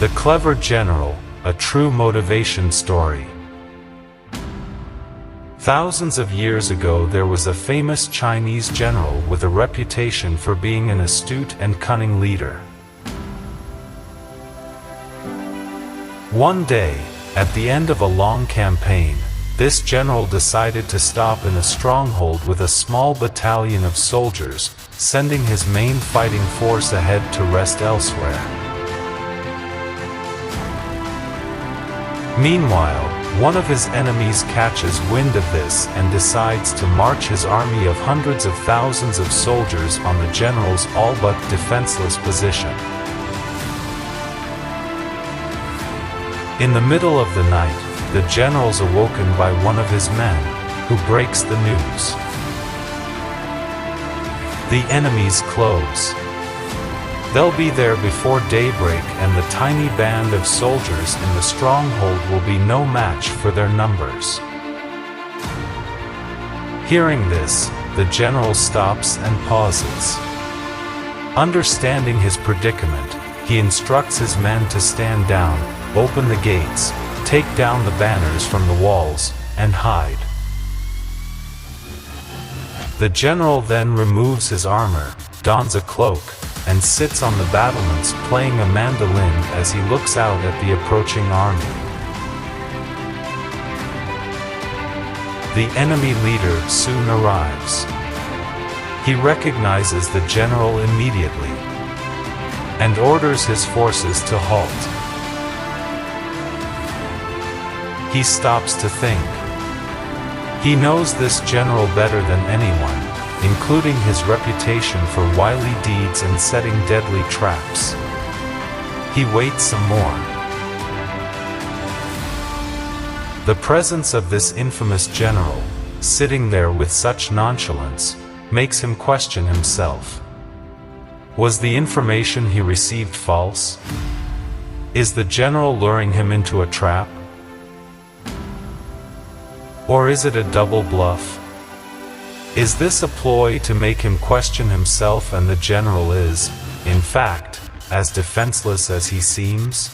The Clever General, a true motivation story. Thousands of years ago there was a famous Chinese general with a reputation for being an astute and cunning leader. One day, at the end of a long campaign, this general decided to stop in a stronghold with a small battalion of soldiers, sending his main fighting force ahead to rest elsewhere. Meanwhile, one of his enemies catches wind of this and decides to march his army of hundreds of thousands of soldiers on the general's all but defenseless position. In the middle of the night, the general's awoken by one of his men, who breaks the news. The enemy's close. They'll be there before daybreak, and the tiny band of soldiers in the stronghold will be no match for their numbers. Hearing this, the general stops and pauses. Understanding his predicament, he instructs his men to stand down, open the gates, take down the banners from the walls, and hide. The general then removes his armor, dons a cloak, and sits on the battlements playing a mandolin as he looks out at the approaching army. The enemy leader soon arrives. He recognizes the general immediately and orders his forces to halt. He stops to think. He knows this general better than anyone, including his reputation for wily deeds and setting deadly traps. He waits some more. The presence of this infamous general, sitting there with such nonchalance, makes him question himself. Was the information he received false? Is the general luring him into a trap? Or is it a double bluff? Is this a ploy to make him question himself and the general is, in fact, as defenseless as he seems?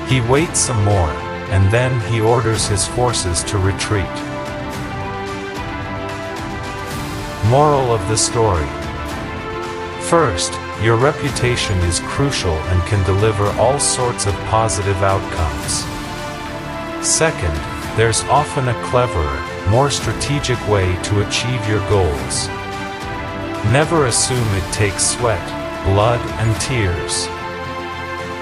He waits some more, and then he orders his forces to retreat. Moral of the story. First, your reputation is crucial and can deliver all sorts of positive outcomes. Second, there's often a cleverer, more strategic way to achieve your goals. Never assume it takes sweat, blood, and tears.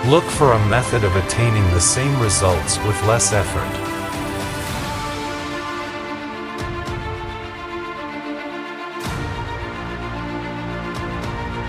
Look for a method of attaining the same results with less effort.